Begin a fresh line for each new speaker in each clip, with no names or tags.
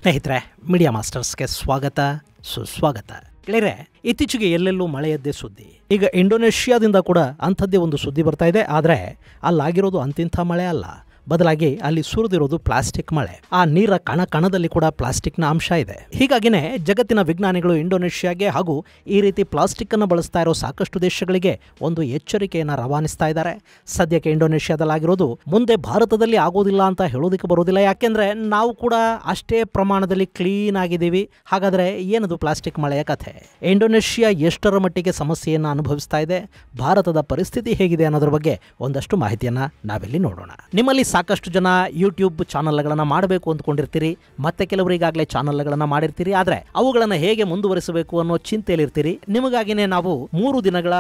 ಸ್ನೇಹಿತರೆ, ಮೀಡಿಯಾ ಮಾಸ್ಟರ್ಸ್ಗೆ ಸ್ವಾಗತ ಸುಸ್ವಾಗತ. ಗೆಳೆಯರೆ, ಇತ್ತೀಚೆಗೆ ಎಲ್ಲೆಲ್ಲೂ ಮಳೆಯದ್ದೇ ಸುದ್ದಿ. ಈಗ ಇಂಡೋನೇಷ್ಯಾದಿಂದ ಕೂಡ ಅಂಥದ್ದೇ ಒಂದು ಸುದ್ದಿ ಬರ್ತಾ ಇದೆ. ಆದರೆ ಅಲ್ಲಾಗಿರೋದು ಅಂತಿಂಥ ಮಳೆ ಅಲ್ಲ, ಬದಲಾಗಿ ಅಲ್ಲಿ ಸುರಿದಿರೋದು ಪ್ಲಾಸ್ಟಿಕ್ ಮಳೆ. ಆ ನೀರ ಕಣದಲ್ಲಿ ಕೂಡ ಪ್ಲಾಸ್ಟಿಕ್ನ ಅಂಶ ಇದೆ. ಹೀಗಾಗಿನೇ ಜಗತ್ತಿನ ವಿಜ್ಞಾನಿಗಳು ಇಂಡೋನೇಷ್ಯಾಗೆ ಹಾಗೂ ಈ ರೀತಿ ಪ್ಲಾಸ್ಟಿಕ್ ಅನ್ನು ಬಳಸ್ತಾ ಇರೋ ಸಾಕಷ್ಟು ದೇಶಗಳಿಗೆ ಒಂದು ಎಚ್ಚರಿಕೆಯನ್ನು ರವಾನಿಸ್ತಾ ಇದ್ದಾರೆ. ಸದ್ಯಕ್ಕೆ ಇಂಡೋನೇಷ್ಯಾದಲ್ಲಾಗಿರೋದು ಮುಂದೆ ಭಾರತದಲ್ಲಿ ಆಗೋದಿಲ್ಲ ಅಂತ ಹೇಳೋದಕ್ಕೆ ಬರೋದಿಲ್ಲ. ಯಾಕೆಂದ್ರೆ ನಾವು ಕೂಡ ಅಷ್ಟೇ ಪ್ರಮಾಣದಲ್ಲಿ ಕ್ಲೀನ್ ಆಗಿದ್ದೀವಿ. ಹಾಗಾದ್ರೆ ಏನದು ಪ್ಲಾಸ್ಟಿಕ್ ಮಳೆಯ ಕಥೆ? ಇಂಡೋನೇಷ್ಯಾ ಎಷ್ಟರ ಮಟ್ಟಿಗೆ ಸಮಸ್ಯೆಯನ್ನು ಅನುಭವಿಸ್ತಾ ಇದೆ, ಭಾರತದ ಪರಿಸ್ಥಿತಿ ಹೇಗಿದೆ ಅನ್ನೋದ್ರ ಬಗ್ಗೆ ಒಂದಷ್ಟು ಮಾಹಿತಿಯನ್ನ ನಾವಿಲ್ಲಿ ನೋಡೋಣ. ನಿಮ್ಮಲ್ಲಿ ಸಾಕಷ್ಟು ಜನ ಯೂಟ್ಯೂಬ್ ಚಾನಲ್ಗಳನ್ನು ಮಾಡಬೇಕು ಅಂದ್ಕೊಂಡಿರ್ತೀರಿ, ಮತ್ತೆ ಕೆಲವರು ಈಗಾಗಲೇ ಚಾನಲ್ಗಳನ್ನು ಮಾಡಿರ್ತೀರಿ. ಆದರೆ ಅವುಗಳನ್ನು ಹೇಗೆ ಮುಂದುವರಿಸಬೇಕು ಅನ್ನೋ ಚಿಂತೆಯಲ್ಲಿರ್ತೀರಿ. ನಿಮಗಾಗಿನೇ ನಾವು 3 ದಿನಗಳ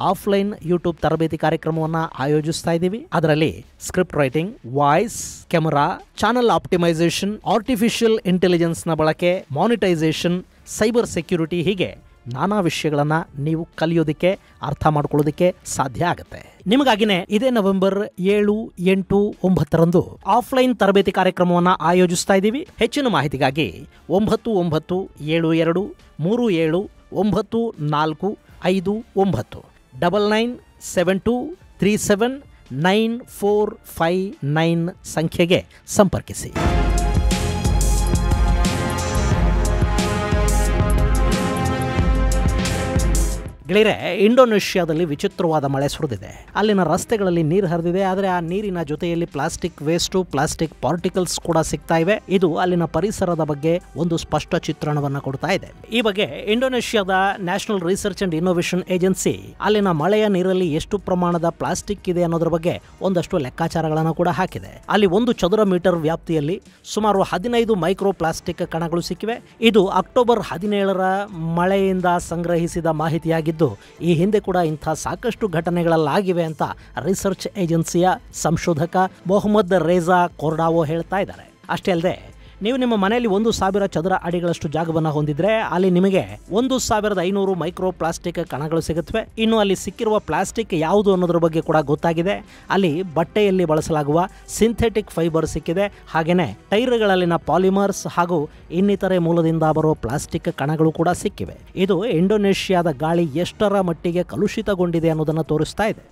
ಆಫ್ಲೈನ್ ಯೂಟ್ಯೂಬ್ ತರಬೇತಿ ಕಾರ್ಯಕ್ರಮವನ್ನು ಆಯೋಜಿಸ್ತಾ ಇದ್ದೀವಿ. ಅದರಲ್ಲಿ script writing, voice, camera, channel optimisation, artificial ಇಂಟೆಲಿಜೆನ್ಸ್ನ ಬಳಕೆ, ಮಾನಿಟೈಸೇಷನ್, ಸೈಬರ್ ಸೆಕ್ಯೂರಿಟಿ, ಹೀಗೆ ನಾನಾ ವಿಷಯಗಳನ್ನು ನೀವು ಕಲಿಯೋದಕ್ಕೆ, ಅರ್ಥ ಮಾಡ್ಕೊಳ್ಳೋದಕ್ಕೆ ಸಾಧ್ಯ ಆಗುತ್ತೆ. ನಿಮಗಾಗಿನೇ ಇದೇ ನವೆಂಬರ್ 7, 8, 9ರಂದು ಆಫ್ಲೈನ್ ತರಬೇತಿ ಕಾರ್ಯಕ್ರಮವನ್ನು ಆಯೋಜಿಸ್ತಾ ಇದ್ದೀವಿ. ಹೆಚ್ಚಿನ ಮಾಹಿತಿಗಾಗಿ 9972 37 9459 997237 9459 ಸಂಖ್ಯೆಗೆ ಸಂಪರ್ಕಿಸಿ. ಗೆಳೆಯರೆ, ಇಂಡೋನೇಷ್ಯಾದಲ್ಲಿ ವಿಚಿತ್ರವಾದ ಮಳೆ ಸುರಿದಿದೆ. ಅಲ್ಲಿನ ರಸ್ತೆಗಳಲ್ಲಿ ನೀರು ಹರಿದಿದೆ. ಆದರೆ ಆ ನೀರಿನ ಜೊತೆಯಲ್ಲಿ ಪ್ಲಾಸ್ಟಿಕ್ ವೇಸ್ಟು, ಪ್ಲಾಸ್ಟಿಕ್ ಪಾರ್ಟಿಕಲ್ಸ್ ಕೂಡ ಸಿಗ್ತಾ ಇವೆ. ಇದು ಅಲ್ಲಿನ ಪರಿಸರದ ಬಗ್ಗೆ ಒಂದು ಸ್ಪಷ್ಟ ಚಿತ್ರಣವನ್ನು ಕೊಡ್ತಾ ಇದೆ. ಈ ಬಗ್ಗೆ ಇಂಡೋನೇಷ್ಯಾದ national research and innovation agency ಅಲ್ಲಿನ ಮಳೆಯ ನೀರಲ್ಲಿ ಎಷ್ಟು ಪ್ರಮಾಣದ ಪ್ಲಾಸ್ಟಿಕ್ ಇದೆ ಅನ್ನೋದ್ರ ಬಗ್ಗೆ ಒಂದಷ್ಟು ಲೆಕ್ಕಾಚಾರಗಳನ್ನು ಕೂಡ ಹಾಕಿದೆ. ಅಲ್ಲಿ 1 ಚದುರ ಮೀಟರ್ ವ್ಯಾಪ್ತಿಯಲ್ಲಿ ಸುಮಾರು 15 ಮೈಕ್ರೋ ಪ್ಲಾಸ್ಟಿಕ್ ಕಣಗಳು ಸಿಕ್ಕಿವೆ. ಇದು ಅಕ್ಟೋಬರ್ 17ರ ಮಳೆಯಿಂದ ಸಂಗ್ರಹಿಸಿದ ಮಾಹಿತಿಯಾಗಿದ್ದು, ಈ ಹಿಂದೆ ಕೂಡ ಇಂಥ ಸಾಕಷ್ಟು ಘಟನೆಗಳಲ್ಲಾಗಿವೆ ಅಂತ ರಿಸರ್ಚ್ ಏಜೆನ್ಸಿಯ ಸಂಶೋಧಕ ಮೊಹಮ್ಮದ್ ರೇಜಾ ಕೊರ್ಡಾವೋ ಹೇಳ್ತಾ ಇದ್ದಾರೆ. ಅಷ್ಟೇ ಅಲ್ಲದೆ, ನೀವು ನಿಮ್ಮ ಮನೆಯಲ್ಲಿ 1000 ಚದರ ಅಡಿಗಳಷ್ಟು ಜಾಗವನ್ನು ಹೊಂದಿದ್ರೆ ಅಲ್ಲಿ ನಿಮಗೆ 1500 ಮೈಕ್ರೋ ಪ್ಲಾಸ್ಟಿಕ್ ಕಣಗಳು ಸಿಗುತ್ತವೆ. ಇನ್ನು ಅಲ್ಲಿ ಸಿಕ್ಕಿರುವ ಪ್ಲಾಸ್ಟಿಕ್ ಯಾವುದು ಅನ್ನೋದ್ರ ಬಗ್ಗೆ ಕೂಡ ಗೊತ್ತಾಗಿದೆ. ಅಲ್ಲಿ ಬಟ್ಟೆಯಲ್ಲಿ ಬಳಸಲಾಗುವ ಸಿಂಥೆಟಿಕ್ ಫೈಬರ್ ಸಿಕ್ಕಿದೆ. ಹಾಗೇನೆ ಟೈರ್ಗಳಲ್ಲಿನ ಪಾಲಿಮರ್ಸ್ ಹಾಗೂ ಇನ್ನಿತರೆ ಮೂಲದಿಂದ ಬರೋ ಪ್ಲಾಸ್ಟಿಕ್ ಕಣಗಳು ಕೂಡ ಸಿಕ್ಕಿವೆ. ಇದು ಇಂಡೋನೇಷ್ಯಾದ ಗಾಳಿ ಎಷ್ಟರ ಮಟ್ಟಿಗೆ ಕಲುಷಿತಗೊಂಡಿದೆ ಅನ್ನೋದನ್ನು ತೋರಿಸ್ತಾ ಇದೆ.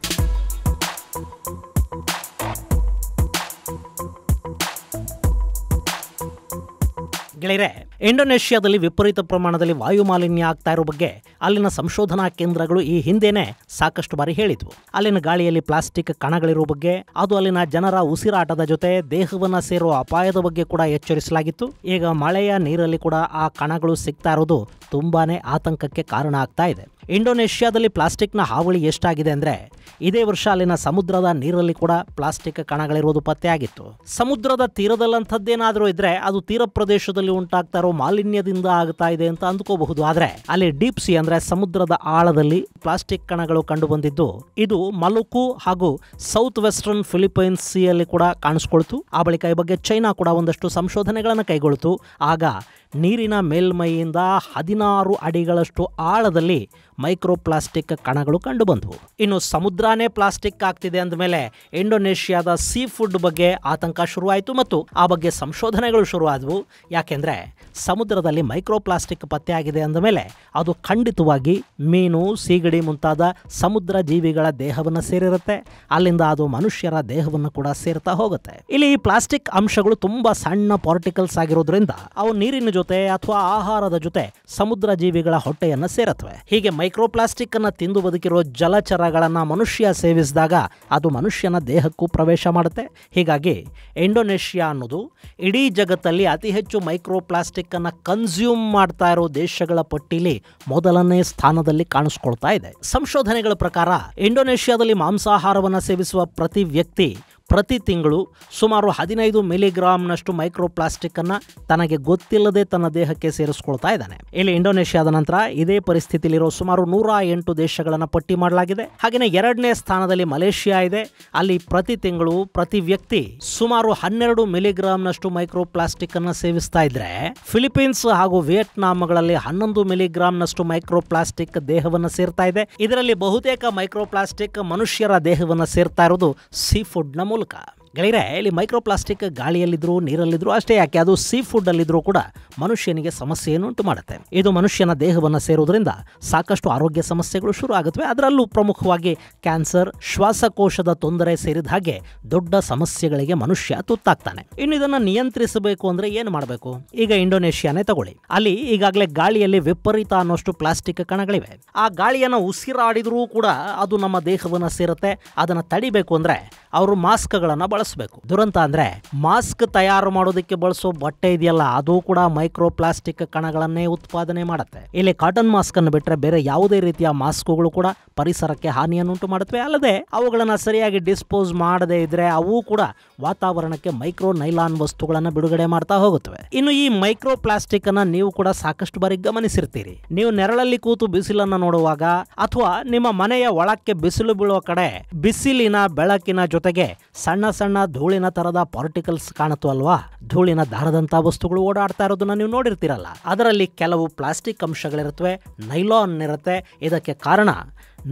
ಗೆಳೆಯರೆ, ಇಂಡೋನೇಷ್ಯಾದಲ್ಲಿ ವಿಪರೀತ ಪ್ರಮಾಣದಲ್ಲಿ ವಾಯು ಮಾಲಿನ್ಯ ಆಗ್ತಾ ಇರೋ ಬಗ್ಗೆ ಅಲ್ಲಿನ ಸಂಶೋಧನಾ ಕೇಂದ್ರಗಳು ಈ ಹಿಂದೆನೇ ಸಾಕಷ್ಟು ಬಾರಿ ಹೇಳಿದ್ವು. ಅಲ್ಲಿನ ಗಾಳಿಯಲ್ಲಿ ಪ್ಲಾಸ್ಟಿಕ್ ಕಣಗಳಿರೋ ಬಗ್ಗೆ, ಅದು ಅಲ್ಲಿನ ಜನರ ಉಸಿರಾಟದ ಜೊತೆ ದೇಹವನ್ನ ಸೇರುವ ಅಪಾಯದ ಬಗ್ಗೆ ಕೂಡ ಎಚ್ಚರಿಸಲಾಗಿತ್ತು. ಈಗ ಮಳೆಯ ನೀರಲ್ಲಿ ಕೂಡ ಆ ಕಣಗಳು ಸಿಗ್ತಾ ಇರೋದು ತುಂಬಾನೇ ಆತಂಕಕ್ಕೆ ಕಾರಣ ಆಗ್ತಾ ಇದೆ. ಇಂಡೋನೇಷ್ಯಾದಲ್ಲಿ ಪ್ಲಾಸ್ಟಿಕ್ನ ಹಾವಳಿ ಎಷ್ಟಾಗಿದೆ ಅಂದ್ರೆ, ಇದೇ ವರ್ಷ ಅಲ್ಲಿನ ಸಮುದ್ರದ ನೀರಲ್ಲಿ ಕೂಡ ಪ್ಲಾಸ್ಟಿಕ್ ಕಣಗಳಿರೋದು ಪತ್ತೆಯಾಗಿತ್ತು. ಸಮುದ್ರದ ತೀರದಲ್ಲಂಥದ್ದೇನಾದರೂ ಇದ್ರೆ ಅದು ತೀರ ಪ್ರದೇಶದಲ್ಲಿ ಉಂಟಾಗ್ತಾ ಇರೋ ಮಾಲಿನ್ಯದಿಂದ ಆಗ್ತಾ ಇದೆ ಅಂತ ಅಂದ್ಕೋಬಹುದು. ಆದ್ರೆ ಅಲ್ಲಿ ಡೀಪ್ ಸಿ ಅಂದ್ರೆ ಸಮುದ್ರದ ಆಳದಲ್ಲಿ ಪ್ಲಾಸ್ಟಿಕ್ ಕಣಗಳು ಕಂಡು ಬಂದಿದ್ದು, ಇದು ಮಲುಕು ಹಾಗೂ ಸೌತ್ ವೆಸ್ಟರ್ನ್ ಫಿಲಿಪೈನ್ಸ್ ಸಿಯಲ್ಲಿ ಕೂಡ ಕಾಣಿಸ್ಕೊಳ್ತು. ಆ ಬಳಿಕ ಈ ಬಗ್ಗೆ ಚೈನಾ ಕೂಡ ಒಂದಷ್ಟು ಸಂಶೋಧನೆಗಳನ್ನು ಕೈಗೊಳ್ತು. ಆಗ ನೀರಿನ ಮೇಲ್ಮೈಯಿಂದ 16 ಅಡಿಗಳಷ್ಟು ಆಳದಲ್ಲಿ ಮೈಕ್ರೋ ಪ್ಲಾಸ್ಟಿಕ್ ಕಣಗಳು ಕಂಡು ಬಂದವು. ಇನ್ನು ಸಮುದ್ರನೇ ಪ್ಲಾಸ್ಟಿಕ್ ಆಗ್ತಿದೆ ಅಂದಮೇಲೆ ಇಂಡೋನೇಷ್ಯಾದ ಸೀ ಫುಡ್ ಬಗ್ಗೆ ಆತಂಕ ಶುರುವಾಯಿತು ಮತ್ತು ಆ ಬಗ್ಗೆ ಸಂಶೋಧನೆಗಳು ಶುರುವಾದವು. ಯಾಕೆಂದ್ರೆ ಸಮುದ್ರದಲ್ಲಿ ಮೈಕ್ರೋ ಪ್ಲಾಸ್ಟಿಕ್ ಪತ್ತೆಯಾಗಿದೆ ಅಂದಮೇಲೆ ಅದು ಖಂಡಿತವಾಗಿ ಮೀನು, ಸೀಗಡಿ ಮುಂತಾದ ಸಮುದ್ರ ಜೀವಿಗಳ ದೇಹವನ್ನು ಸೇರಿರುತ್ತೆ. ಅಲ್ಲಿಂದ ಅದು ಮನುಷ್ಯರ ದೇಹವನ್ನು ಕೂಡ ಸೇರ್ತಾ ಹೋಗುತ್ತೆ. ಇಲ್ಲಿ ಪ್ಲಾಸ್ಟಿಕ್ ಅಂಶಗಳು ತುಂಬಾ ಸಣ್ಣ ಪಾರ್ಟಿಕಲ್ಸ್ ಆಗಿರೋದ್ರಿಂದ ಅವು ನೀರಿನ ಜೊತೆ ಅಥವಾ ಆಹಾರದ ಜೊತೆ ಸಮುದ್ರ ಜೀವಿಗಳ ಹೊಟ್ಟೆಯನ್ನ ಸೇರುತ್ತವೆ. ಹೀಗೆ ಮೈಕ್ರೋ ಪ್ಲಾಸ್ಟಿಕ್ ಅನ್ನ ತಿಂದು ಬದುಕಿರೋ ಜಲಚರಗಳನ್ನ ಮನುಷ್ಯ ಸೇವಿಸಿದಾಗ ಅದು ಮನುಷ್ಯನ ದೇಹಕ್ಕೂ ಪ್ರವೇಶ ಮಾಡುತ್ತೆ. ಹೀಗಾಗಿ ಇಂಡೋನೇಷ್ಯಾ ಅನ್ನೋದು ಇಡೀ ಜಗತ್ತಲ್ಲಿ ಅತಿ ಹೆಚ್ಚು ಮೈಕ್ರೋ ಪ್ಲಾಸ್ಟಿಕ್ ಅನ್ನ ಕನ್ಸ್ಯೂಮ್ ಮಾಡ್ತಾ ಇರೋ ದೇಶಗಳ ಪಟ್ಟಿಲಿ ಮೊದಲನೇ ಸ್ಥಾನದಲ್ಲಿ ಕಾಣಿಸ್ಕೊಳ್ತಾ ಇದೆ. ಸಂಶೋಧನೆಗಳ ಪ್ರಕಾರ ಇಂಡೋನೇಷ್ಯಾದಲ್ಲಿ ಮಾಂಸಾಹಾರವನ್ನು ಸೇವಿಸುವ ಪ್ರತಿ ವ್ಯಕ್ತಿ ಪ್ರತಿ ತಿಂಗಳು ಸುಮಾರು 15 ಮಿಲಿಗ್ರಾಂನಷ್ಟು ಮೈಕ್ರೋ ಪ್ಲಾಸ್ಟಿಕ್ ಅನ್ನ ತನಗೆ ಗೊತ್ತಿಲ್ಲದೆ ತನ್ನ ದೇಹಕ್ಕೆ ಸೇರಿಸ್ಕೊಳ್ತಾ ಇದ್ದಾನೆ. ಇಲ್ಲಿ ಇಂಡೋನೇಷ್ಯಾದ ನಂತರ ಇದೇ ಪರಿಸ್ಥಿತಿಯಲ್ಲಿರೋ ಸುಮಾರು 108 ದೇಶಗಳನ್ನು ಪಟ್ಟಿ ಮಾಡಲಾಗಿದೆ. ಹಾಗೆಯೇ 2ನೇ ಸ್ಥಾನದಲ್ಲಿ ಮಲೇಷಿಯಾ ಇದೆ. ಅಲ್ಲಿ ಪ್ರತಿ ತಿಂಗಳು ಪ್ರತಿ ವ್ಯಕ್ತಿ ಸುಮಾರು 12 ಮಿಲಿಗ್ರಾಂನಷ್ಟು ಮೈಕ್ರೋ ಪ್ಲಾಸ್ಟಿಕ್ ಅನ್ನ ಸೇವಿಸ್ತಾ ಇದ್ರೆ, ಫಿಲಿಪೀನ್ಸ್ ಹಾಗೂ ವಿಯೆಟ್ನಾಂಗಳಲ್ಲಿ 11 ಮಿಲಿಗ್ರಾಂನಷ್ಟು ಮೈಕ್ರೋ ಪ್ಲಾಸ್ಟಿಕ್ ದೇಹವನ್ನು ಸೇರ್ತಾ ಇದೆ. ಇದರಲ್ಲಿ ಬಹುತೇಕ ಮೈಕ್ರೋ ಪ್ಲಾಸ್ಟಿಕ್ ಮನುಷ್ಯರ ದೇಹವನ್ನು ಸೇರ್ತಾ ಇರೋದು ಸೀ ಫುಡ್ನ ಮೂಲಕ. ಗೆಳೆಯರೆ, ಇಲ್ಲಿ ಮೈಕ್ರೋಪ್ಲಾಸ್ಟಿಕ್ ಗಾಳಿಯಲ್ಲಿದ್ದರೂ ನೀರಲ್ಲಿದ್ದರೂ ಅಷ್ಟೇ ಯಾಕೆ, ಅದು ಸೀ ಫುಡ್ ಅಲ್ಲಿದ್ರೂ ಕೂಡ ಮನುಷ್ಯನಿಗೆ ಸಮಸ್ಯೆಯನ್ನು ಉಂಟು ಮಾಡುತ್ತೆ. ಇದು ಮನುಷ್ಯನ ದೇಹವನ್ನು ಸೇರುವುದರಿಂದ ಸಾಕಷ್ಟು ಆರೋಗ್ಯ ಸಮಸ್ಯೆಗಳು ಶುರು ಆಗುತ್ತವೆ. ಅದರಲ್ಲೂ ಪ್ರಮುಖವಾಗಿ ಕ್ಯಾನ್ಸರ್, ಶ್ವಾಸಕೋಶದ ತೊಂದರೆ ಸೇರಿದ ಹಾಗೆ ದೊಡ್ಡ ಸಮಸ್ಯೆಗಳಿಗೆ ಮನುಷ್ಯ ತುತ್ತಾಗ್ತಾನೆ. ಇನ್ನು ಇದನ್ನು ನಿಯಂತ್ರಿಸಬೇಕು ಅಂದ್ರೆ ಏನು ಮಾಡಬೇಕು? ಈಗ ಇಂಡೋನೇಷ್ಯಾನೇ ತಗೊಳ್ಳಿ, ಅಲ್ಲಿ ಈಗಾಗಲೇ ಗಾಳಿಯಲ್ಲಿ ವಿಪರೀತ ಅನ್ನೋಷ್ಟು ಪ್ಲಾಸ್ಟಿಕ್ ಕಣಗಳಿವೆ. ಆ ಗಾಳಿಯನ್ನು ಉಸಿರಾಡಿದ್ರೂ ಕೂಡ ಅದು ನಮ್ಮ ದೇಹವನ್ನು ಸೇರುತ್ತೆ. ಅದನ್ನು ತಡಿಬೇಕು ಅಂದ್ರೆ ಅವರು ಮಾಸ್ಕ್ಗಳನ್ನು ಬಳಸಬೇಕು. ದುರಂತ ಅಂದ್ರೆ ಮಾಸ್ಕ್ ತಯಾರು ಮಾಡೋದಕ್ಕೆ ಬಳಸೋ ಬಟ್ಟೆ ಇದೆಯಲ್ಲ, ಅದು ಕೂಡ ಮೈಕ್ರೋ ಪ್ಲಾಸ್ಟಿಕ್ ಕಣಗಳನ್ನೇ ಉತ್ಪಾದನೆ ಮಾಡುತ್ತೆ. ಇಲ್ಲಿ ಕಾಟನ್ ಮಾಸ್ಕ್ ಅನ್ನು ಬಿಟ್ಟರೆ ಬೇರೆ ಯಾವುದೇ ರೀತಿಯ ಮಾಸ್ಕ್ಗಳು ಕೂಡ ಪರಿಸರಕ್ಕೆ ಹಾನಿಯನ್ನುಂಟು ಮಾಡುತ್ತವೆ. ಅಲ್ಲದೆ ಅವುಗಳನ್ನು ಸರಿಯಾಗಿ ಡಿಸ್ಪೋಸ್ ಮಾಡದೇ ಇದ್ರೆ ಅವು ಕೂಡ ವಾತಾವರಣಕ್ಕೆ ಮೈಕ್ರೋ ನೈಲಾನ್ ವಸ್ತುಗಳನ್ನು ಬಿಡುಗಡೆ ಮಾಡ್ತಾ ಹೋಗುತ್ತವೆ. ಇನ್ನು ಈ ಮೈಕ್ರೋ ಪ್ಲಾಸ್ಟಿಕ್ ಅನ್ನ ನೀವು ಕೂಡ ಸಾಕಷ್ಟು ಬಾರಿ ಗಮನಿಸಿರ್ತೀರಿ. ನೀವು ನೆರಳಲ್ಲಿ ಕೂತು ಬಿಸಿಲನ್ನು ನೋಡುವಾಗ ಅಥವಾ ನಿಮ್ಮ ಮನೆಯ ಒಳಕ್ಕೆ ಬಿಸಿಲು ಬೀಳುವ ಕಡೆ ಬಿಸಿಲಿನ ಬೆಳಕಿನ ಜೊತೆಗೆ ಸಣ್ಣ ಸಣ್ಣ ಧೂಳಿನ ತರದ ಪಾರ್ಟಿಕಲ್ಸ್ ಕಾಣುತ್ತಲ್ವಾ, ಧೂಳಿನ ದಾರದಂತ ವಸ್ತುಗಳು ಓಡಾಡ್ತಾ ಇರೋದನ್ನ ನೀವು ನೋಡಿರ್ತೀರಲ್ಲ. ಅದರಲ್ಲಿ ಕೆಲವು ಪ್ಲಾಸ್ಟಿಕ್ ಅಂಶಗಳಿರುತ್ತವೆ, ನೈಲಾನ್ ಇರುತ್ತೆ. ಇದಕ್ಕೆ ಕಾರಣ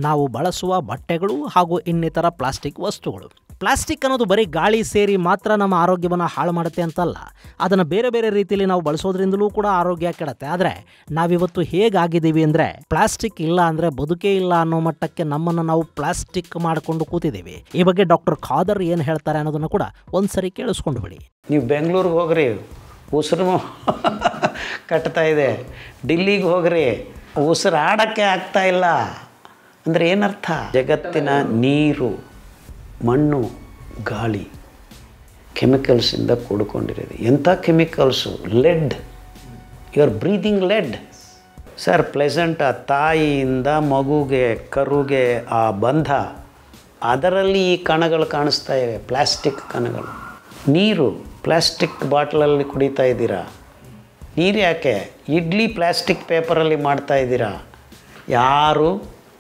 ನಾವು ಬಳಸುವ ಬಟ್ಟೆಗಳು ಹಾಗೂ ಇನ್ನಿತರ ಪ್ಲಾಸ್ಟಿಕ್ ವಸ್ತುಗಳು. ಪ್ಲಾಸ್ಟಿಕ್ ಅನ್ನೋದು ಬರೀ ಗಾಳಿ ಸೇರಿ ಮಾತ್ರ ನಮ್ಮ ಆರೋಗ್ಯವನ್ನು ಹಾಳು ಮಾಡುತ್ತೆ ಅಂತಲ್ಲ, ಅದನ್ನು ಬೇರೆ ಬೇರೆ ರೀತಿಯಲ್ಲಿ ನಾವು ಬಳಸೋದ್ರಿಂದಲೂ ಕೂಡ ಆರೋಗ್ಯ ಕೆಡುತ್ತೆ. ಆದರೆ ನಾವಿವತ್ತು ಹೇಗಾಗಿದ್ದೀವಿ ಅಂದರೆ ಪ್ಲಾಸ್ಟಿಕ್ ಇಲ್ಲ ಅಂದರೆ ಬದುಕೇ ಇಲ್ಲ ಅನ್ನೋ ಮಟ್ಟಕ್ಕೆ ನಮ್ಮನ್ನು ನಾವು ಪ್ಲಾಸ್ಟಿಕ್ ಮಾಡಿಕೊಂಡು ಕೂತಿದ್ದೀವಿ. ಈ ಬಗ್ಗೆ ಡಾಕ್ಟರ್ ಖಾದರ್ ಏನು ಹೇಳ್ತಾರೆ ಅನ್ನೋದನ್ನು ಕೂಡ ಒಂದ್ಸರಿ ಕೇಳಿಸ್ಕೊಂಡು ಬಿಡಿ.
ನೀವು ಬೆಂಗಳೂರಿಗೆ ಹೋಗ್ರಿ, ಉಸಿರು ಕಟ್ತಾ ಇದೆ. ಡಿಲ್ಲಿಗೆ ಹೋಗ್ರಿ, ಉಸಿರಾಡೋಕ್ಕೆ ಆಗ್ತಾ ಇಲ್ಲ. ಅಂದರೆ ಏನರ್ಥ? ಜಗತ್ತಿನ ನೀರು, ಮಣ್ಣು, ಗಾಳಿ ಕೆಮಿಕಲ್ಸಿಂದ ಕೂಡಿಕೊಂಡಿರೋದು. ಎಂಥ chemicals? Lead. You are breathing lead. Sir, placenta ಆ ತಾಯಿಯಿಂದ ಮಗುಗೆ, ಕರುಗೆ ಆ ಬಂಧ, ಅದರಲ್ಲಿ ಈ ಕಣಗಳು ಕಾಣಿಸ್ತಾ ಇವೆ, ಪ್ಲಾಸ್ಟಿಕ್ ಕಣಗಳು. ನೀರು ಪ್ಲಾಸ್ಟಿಕ್ ಬಾಟ್ಲಲ್ಲಿ ಕುಡಿತಾ ಇದ್ದೀರಾ. ನೀರು ಯಾಕೆ? ಇಡ್ಲಿ ಪ್ಲಾಸ್ಟಿಕ್ ಪೇಪರಲ್ಲಿ ಮಾಡ್ತಾ ಇದ್ದೀರಾ. ಯಾರೂ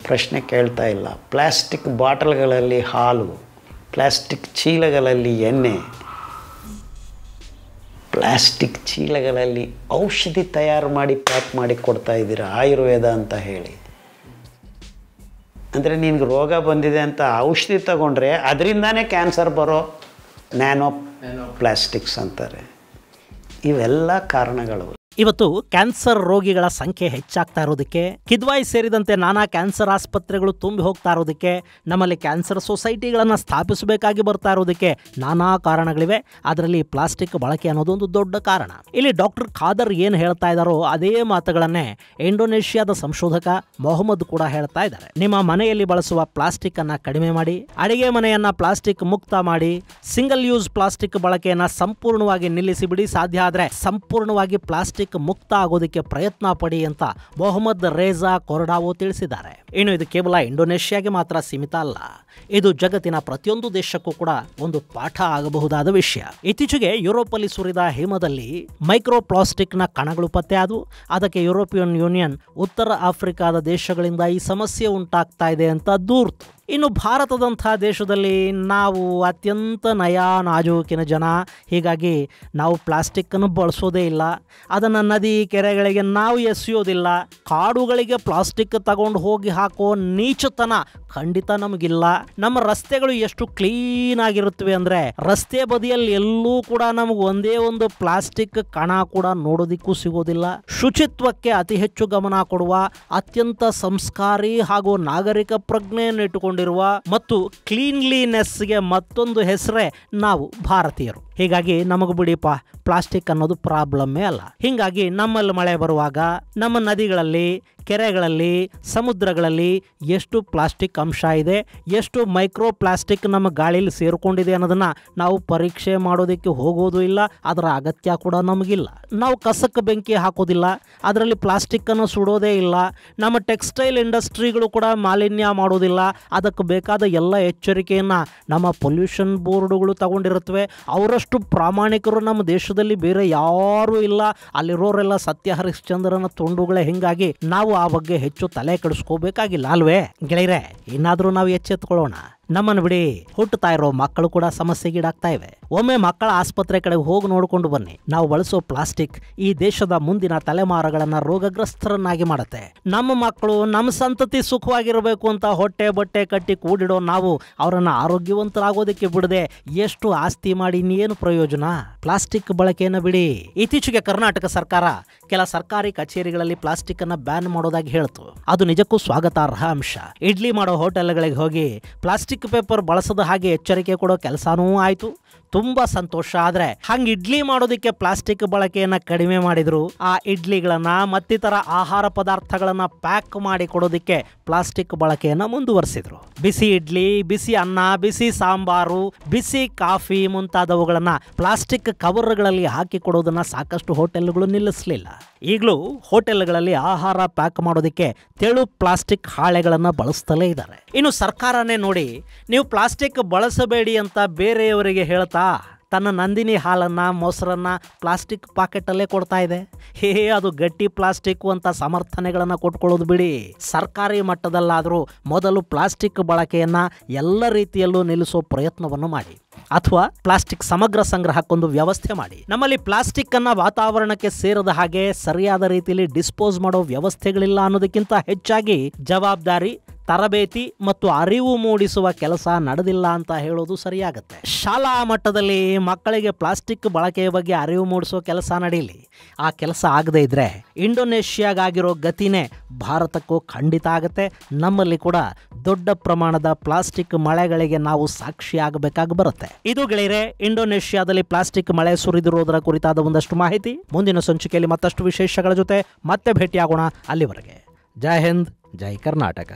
ಪ್ರಶ್ನೆ ಕೇಳ್ತಾ ಇಲ್ಲ. ಪ್ಲಾಸ್ಟಿಕ್ ಬಾಟಲ್ಗಳಲ್ಲಿ ಹಾಲು, ಪ್ಲಾಸ್ಟಿಕ್ ಚೀಲಗಳಲ್ಲಿ ಎಣ್ಣೆ, ಪ್ಲಾಸ್ಟಿಕ್ ಚೀಲಗಳಲ್ಲಿ ಔಷಧಿ ತಯಾರು ಮಾಡಿ ಪ್ಯಾಕ್ ಮಾಡಿ ಕೊಡ್ತಾ ಇದ್ದೀರಾ, ಆಯುರ್ವೇದ ಅಂತ ಹೇಳಿ. ಅಂದರೆ ನಿನಗೆ ರೋಗ ಬಂದಿದೆ ಅಂತ ಔಷಧಿ ತಗೊಂಡ್ರೆ ಅದರಿಂದಾನೇ ಕ್ಯಾನ್ಸರ್ ಬರೋ ನ್ಯಾನೋ ಪ್ಲಾಸ್ಟಿಕ್ಸ್ ಅಂತಾರೆ. ಇವೆಲ್ಲ ಕಾರಣಗಳು.
ಇವತ್ತು ಕ್ಯಾನ್ಸರ್ ರೋಗಿಗಳ ಸಂಖ್ಯೆ ಹೆಚ್ಚಾಗ್ತಾ ಇರೋದಕ್ಕೆ, ಕಿದ್ವಾಯಿ ಸೇರಿದಂತೆ ನಾನಾ ಕ್ಯಾನ್ಸರ್ ಆಸ್ಪತ್ರೆಗಳು ತುಂಬಿ ಹೋಗ್ತಾ ಇರೋದಕ್ಕೆ, ನಮ್ಮಲ್ಲಿ ಕ್ಯಾನ್ಸರ್ ಸೊಸೈಟಿಗಳನ್ನು ಸ್ಥಾಪಿಸಬೇಕಾಗಿ ಬರ್ತಾ ಇರೋದಕ್ಕೆ ನಾನಾ ಕಾರಣಗಳಿವೆ. ಅದರಲ್ಲಿ ಪ್ಲಾಸ್ಟಿಕ್ ಬಳಕೆ ಅನ್ನೋದು ಒಂದು ದೊಡ್ಡ ಕಾರಣ. ಇಲ್ಲಿ ಡಾಕ್ಟರ್ ಖಾದರ್ ಏನು ಹೇಳ್ತಾ ಇದ್ದಾರೋ ಅದೇ ಮಾತುಗಳನ್ನೇ ಇಂಡೋನೇಷ್ಯಾದ ಸಂಶೋಧಕ ಮೊಹಮ್ಮದ್ ಕೂಡ ಹೇಳ್ತಾ ಇದ್ದಾರೆ. ನಿಮ್ಮ ಮನೆಯಲ್ಲಿ ಬಳಸುವ ಪ್ಲಾಸ್ಟಿಕ್ ಅನ್ನ ಕಡಿಮೆ ಮಾಡಿ, ಅಡಿಗೆ ಮನೆಯನ್ನ ಪ್ಲಾಸ್ಟಿಕ್ ಮುಕ್ತ ಮಾಡಿ, ಸಿಂಗಲ್ ಯೂಸ್ ಪ್ಲಾಸ್ಟಿಕ್ ಬಳಕೆಯನ್ನ ಸಂಪೂರ್ಣವಾಗಿ ನಿಲ್ಲಿಸಿಬಿಡಿ. ಸಾಧ್ಯ ಆದರೆ ಸಂಪೂರ್ಣವಾಗಿ ಪ್ಲಾಸ್ಟಿಕ್ ಮುಕ್ತ ಆಗೋದಕ್ಕೆ ಪ್ರಯತ್ನ ಪಡಿ ಅಂತ ಮೊಹಮ್ಮದ್ ರೇಜಾ ಕೊರಡಾವೋ ತಿಳಿಸಿದ್ದಾರೆ. ಇನ್ನು ಇದು ಕೇವಲ ಇಂಡೋನೇಷ್ಯಾಗೆ ಮಾತ್ರ ಸೀಮಿತ ಅಲ್ಲ, ಇದು ಜಗತ್ತಿನ ಪ್ರತಿಯೊಂದು ದೇಶಕ್ಕೂ ಕೂಡ ಒಂದು ಪಾಠ ಆಗಬಹುದಾದ ವಿಷಯ. ಇತ್ತೀಚೆಗೆ ಯುರೋಪಲ್ಲಿ ಸುರಿದ ಹಿಮದಲ್ಲಿ ಮೈಕ್ರೋ ಪ್ಲಾಸ್ಟಿಕ್ನ ಕಣಗಳು ಪತ್ತೆ ಆದವು. ಅದಕ್ಕೆ ಯುರೋಪಿಯನ್ ಯೂನಿಯನ್ ಉತ್ತರ ಆಫ್ರಿಕಾದ ದೇಶಗಳಿಂದ ಈ ಸಮಸ್ಯೆ ಉಂಟಾಗ್ತಾ ಇದೆ ಅಂತ ದೂರ್ತು. ಇನ್ನು ಭಾರತದಂಥ ದೇಶದಲ್ಲಿ ನಾವು ಅತ್ಯಂತ ನಯ ನಾಜೂಕಿನ ಜನ, ಹೀಗಾಗಿ ನಾವು ಪ್ಲಾಸ್ಟಿಕ್ಕನ್ನು ಬಳಸೋದೇ ಇಲ್ಲ. ಅದನ್ನು ನದಿ ಕೆರೆಗಳಿಗೆ ನಾವು ಎಸೆಯೋದಿಲ್ಲ. ಕಾಡುಗಳಿಗೆ ಪ್ಲಾಸ್ಟಿಕ್ ತಗೊಂಡು ಹೋಗಿ ಹಾಕೋ ನೀಚತನ ಖಂಡಿತ ನಮಗಿಲ್ಲ. ನಮ್ಮ ರಸ್ತೆಗಳು ಎಷ್ಟು ಕ್ಲೀನ್ ಆಗಿರುತ್ತವೆ ಅಂದರೆ ರಸ್ತೆ ಬದಿಯಲ್ಲಿ ಎಲ್ಲೂ ಕೂಡ ನಮಗೆ ಒಂದೇ ಒಂದು ಪ್ಲಾಸ್ಟಿಕ್ ಕಣ ಕೂಡ ನೋಡೋದಿಕ್ಕೂ ಸಿಗೋದಿಲ್ಲ. ಶುಚಿತ್ವಕ್ಕೆ ಅತಿ ಹೆಚ್ಚು ಗಮನ ಕೊಡುವ, ಅತ್ಯಂತ ಸಂಸ್ಕಾರಿ ಹಾಗೂ ನಾಗರಿಕ ಪ್ರಜ್ಞೆಯನ್ನು ಇಟ್ಟುಕೊಂಡಿರುವ ಮತ್ತು ಕ್ಲೀನ್ಲಿನೆಸ್ಗೆ ಮತ್ತೊಂದು ಹೆಸರೇ ನಾವು ಭಾರತೀಯರು. ಹೀಗಾಗಿ ನಮಗೆ ಬಿಡಿಪ ಪ್ಲಾಸ್ಟಿಕ್ ಅನ್ನೋದು ಪ್ರಾಬ್ಲಮ್ಮೇ ಅಲ್ಲ. ಹೀಗಾಗಿ ನಮ್ಮಲ್ಲಿ ಮಳೆ ಬರುವಾಗ ನಮ್ಮ ನದಿಗಳಲ್ಲಿ, ಕೆರೆಗಳಲ್ಲಿ, ಸಮುದ್ರಗಳಲ್ಲಿ ಎಷ್ಟು ಪ್ಲಾಸ್ಟಿಕ್ ಅಂಶ ಇದೆ, ಎಷ್ಟು ಮೈಕ್ರೋ ಪ್ಲಾಸ್ಟಿಕ್ ನಮ್ಮ ಗಾಳಿಯಲ್ಲಿ ಸೇರಿಕೊಂಡಿದೆ ಅನ್ನೋದನ್ನು ನಾವು ಪರೀಕ್ಷೆ ಮಾಡೋದಕ್ಕೆ ಹೋಗೋದು ಇಲ್ಲ. ಅದರ ಅಗತ್ಯ ಕೂಡ ನಮಗಿಲ್ಲ. ನಾವು ಕಸಕ್ಕೆ ಬೆಂಕಿ ಹಾಕೋದಿಲ್ಲ, ಅದರಲ್ಲಿ ಪ್ಲಾಸ್ಟಿಕ್ಕನ್ನು ಸುಡೋದೇ ಇಲ್ಲ. ನಮ್ಮ ಟೆಕ್ಸ್ಟೈಲ್ ಇಂಡಸ್ಟ್ರಿಗಳು ಕೂಡ ಮಾಲಿನ್ಯ ಮಾಡೋದಿಲ್ಲ. ಅದಕ್ಕೆ ಬೇಕಾದ ಎಲ್ಲ ಎಚ್ಚರಿಕೆಯನ್ನು ನಮ್ಮ ಪೊಲ್ಯೂಷನ್ ಬೋರ್ಡುಗಳು ತಗೊಂಡಿರುತ್ತವೆ. ಅವರಷ್ಟು ಪ್ರಾಮಾಣಿಕರು ನಮ್ಮ ದೇಶದಲ್ಲಿ ಬೇರೆ ಯಾರೂ ಇಲ್ಲ. ಅಲ್ಲಿರೋರೆಲ್ಲ ಸತ್ಯ ಹರಿಶ್ಚಂದ್ರನ ತುಂಡುಗಳೇ. ಹಿಂಗಾಗಿ ನಾವು ಆ ಬಗ್ಗೆ ಹೆಚ್ಚು ತಲೆ ಕೆಡಿಸ್ಕೋಬೇಕಾಗಿಲ್ಲ ಅಲ್ವೇ ಗೆಳೆಯರೆ? ಇನ್ನಾದರೂ ನಾವು ಎಚ್ಚೆತ್ಕೊಳ್ಳೋಣ. ನಮ್ಮನ್ನು ಬಿಡಿ, ಹುಟ್ಟುತ್ತಾ ಇರೋ ಮಕ್ಕಳು ಕೂಡ ಸಮಸ್ಯೆಗೀಡಾಗ್ತಾ ಇವೆ. ಒಮ್ಮೆ ಮಕ್ಕಳ ಆಸ್ಪತ್ರೆ ಕಡೆ ಹೋಗಿ ನೋಡಿಕೊಂಡು ಬನ್ನಿ. ನಾವು ಬಳಸೋ ಪ್ಲಾಸ್ಟಿಕ್ ಈ ದೇಶದ ಮುಂದಿನ ತಲೆಮಾರುಗಳನ್ನ ರೋಗಗ್ರಸ್ತರನ್ನಾಗಿ ಮಾಡುತ್ತೆ. ನಮ್ಮ ಮಕ್ಕಳು, ನಮ್ಮ ಸಂತತಿ ಸುಖವಾಗಿರಬೇಕು ಅಂತ ಹೊಟ್ಟೆ ಬಟ್ಟೆ ಕಟ್ಟಿ ಕೂಡಿಡೋ ನಾವು ಅವರನ್ನ ಆರೋಗ್ಯವಂತರಾಗೋದಕ್ಕೆ ಬಿಡದೆ ಎಷ್ಟು ಆಸ್ತಿ ಮಾಡಿ ಇನ್ನೇನು ಪ್ರಯೋಜನ? ಪ್ಲಾಸ್ಟಿಕ್ ಬಳಕೆಯನ್ನು ಬಿಡಿ. ಇತ್ತೀಚೆಗೆ ಕರ್ನಾಟಕ ಸರ್ಕಾರ ಕೆಲ ಸರ್ಕಾರಿ ಕಚೇರಿಗಳಲ್ಲಿ ಪ್ಲಾಸ್ಟಿಕ್ ಅನ್ನ ಬ್ಯಾನ್ ಮಾಡೋದಾಗಿ ಹೇಳ್ತು. ಅದು ನಿಜಕ್ಕೂ ಸ್ವಾಗತಾರ್ಹ ಅಂಶ. ಇಡ್ಲಿ ಮಾಡೋ ಹೋಟೆಲ್ಗಳಿಗೆ ಹೋಗಿ ಪ್ಲಾಸ್ಟಿಕ್ ಪೇಪರ್ ಬಳಸದ ಹಾಗೆ ಎಚ್ಚರಿಕೆ ಕೊಡೋ ಕೆಲಸನೂ ಆಯ್ತು. ತುಂಬಾ ಸಂತೋಷ. ಆದ್ರೆ ಹಂಗೆ ಇಡ್ಲಿ ಮಾಡೋದಕ್ಕೆ ಪ್ಲಾಸ್ಟಿಕ್ ಬಳಕೆಯನ್ನ ಕಡಿಮೆ ಮಾಡಿದ್ರು. ಆ ಇಡ್ಲಿಗಳನ್ನ ಮತ್ತಿತರ ಆಹಾರ ಪದಾರ್ಥಗಳನ್ನ ಪ್ಯಾಕ್ ಮಾಡಿ ಕೊಡೋದಕ್ಕೆ ಪ್ಲಾಸ್ಟಿಕ್ ಬಳಕೆಯನ್ನ ಮುಂದುವರಿಸಿದ್ರು. ಬಿಸಿ ಇಡ್ಲಿ, ಬಿಸಿ ಅನ್ನ, ಬಿಸಿ ಸಾಂಬಾರು, ಬಿಸಿ ಕಾಫಿ ಮುಂತಾದವುಗಳನ್ನ ಪ್ಲಾಸ್ಟಿಕ್ ಕವರ್ಗಳಲ್ಲಿ ಹಾಕಿ ಕೊಡೋದನ್ನ ಸಾಕಷ್ಟು ಹೋಟೆಲ್ಗಳು ನಿಲ್ಲಿಸಲಿಲ್ಲ. ಈಗಲೂ ಹೋಟೆಲ್ಗಳಲ್ಲಿ ಆಹಾರ ಪ್ಯಾಕ್ ಮಾಡೋದಕ್ಕೆ ತೆಳು ಪ್ಲಾಸ್ಟಿಕ್ ಹಾಳೆಗಳನ್ನ ಬಳಸ್ತಲೇ ಇದ್ದಾರೆ. ಇನ್ನು ಸರ್ಕಾರನೇ ನೋಡಿ, ನೀವು ಪ್ಲಾಸ್ಟಿಕ್ ಬಳಸಬೇಡಿ ಅಂತ ಬೇರೆಯವರಿಗೆ ಹೇಳ್ತಾ ತನ್ನ ನಂದಿನಿ ಹಾಲನ್ನ, ಮೊಸರನ್ನ ಪ್ಲಾಸ್ಟಿಕ್ ಪಾಕೆಟಲ್ಲೇ ಕೊಡ್ತಾ ಇದೆ. ಅದು ಗಟ್ಟಿ ಪ್ಲಾಸ್ಟಿಕ್ ಅಂತ ಸಮರ್ಥನೆಗಳನ್ನ ಕೊಟ್ಕೊಳ್ಳೋದು ಬಿಡಿ. ಸರ್ಕಾರಿ ಮಟ್ಟದಲ್ಲಾದರೂ ಮೊದಲು ಪ್ಲಾಸ್ಟಿಕ್ ಬಳಕೆಯನ್ನ ಎಲ್ಲ ರೀತಿಯಲ್ಲೂ ನಿಲ್ಲಿಸೋ ಪ್ರಯತ್ನವನ್ನು ಮಾಡಿ, ಅಥವಾ ಪ್ಲಾಸ್ಟಿಕ್ ಸಮಗ್ರ ಸಂಗ್ರಹಕ್ಕೊಂದು ವ್ಯವಸ್ಥೆ ಮಾಡಿ. ನಮ್ಮಲ್ಲಿ ಪ್ಲಾಸ್ಟಿಕ್ ಅನ್ನ ವಾತಾವರಣಕ್ಕೆ ಸೇರದ ಹಾಗೆ ಸರಿಯಾದ ರೀತಿಯಲ್ಲಿ ಡಿಸ್ಪೋಸ್ ಮಾಡೋ ವ್ಯವಸ್ಥೆಗಳಿಲ್ಲ ಅನ್ನೋದಕ್ಕಿಂತ ಹೆಚ್ಚಾಗಿ ಜವಾಬ್ದಾರಿ, ತರಬೇತಿ ಮತ್ತು ಅರಿವು ಮೂಡಿಸುವ ಕೆಲಸ ನಡೆದಿಲ್ಲ ಅಂತ ಹೇಳೋದು ಸರಿಯಾಗುತ್ತೆ. ಶಾಲಾ ಮಟ್ಟದಲ್ಲಿ ಮಕ್ಕಳಿಗೆ ಪ್ಲಾಸ್ಟಿಕ್ ಬಳಕೆಯ ಬಗ್ಗೆ ಅರಿವು ಮೂಡಿಸೋ ಕೆಲಸ ನಡೀಲಿ. ಆ ಕೆಲಸ ಆಗದೇ ಇದ್ರೆ ಇಂಡೋನೇಷ್ಯಾಗಾಗಿರೋ ಗತಿನೇ ಭಾರತಕ್ಕೂ ಖಂಡಿತ ಆಗುತ್ತೆ. ನಮ್ಮಲ್ಲಿ ಕೂಡ ದೊಡ್ಡ ಪ್ರಮಾಣದ ಪ್ಲಾಸ್ಟಿಕ್ ಮಳೆಗಳಿಗೆ ನಾವು ಸಾಕ್ಷಿ ಆಗಬೇಕಾಗಿ ಬರುತ್ತೆ. ಇದು ಗೆಳೆಯರೆ, ಇಂಡೋನೇಷ್ಯಾದಲ್ಲಿ ಪ್ಲಾಸ್ಟಿಕ್ ಮಳೆ ಸುರಿದಿರೋದರ ಕುರಿತಾದ ಒಂದಷ್ಟು ಮಾಹಿತಿ. ಮುಂದಿನ ಸಂಚಿಕೆಯಲ್ಲಿ ಮತ್ತಷ್ಟು ವಿಶೇಷಗಳ ಜೊತೆ ಮತ್ತೆ ಭೇಟಿಯಾಗೋಣ. ಅಲ್ಲಿವರೆಗೆ ಜೈ ಹಿಂದ್, ಜೈ ಕರ್ನಾಟಕ.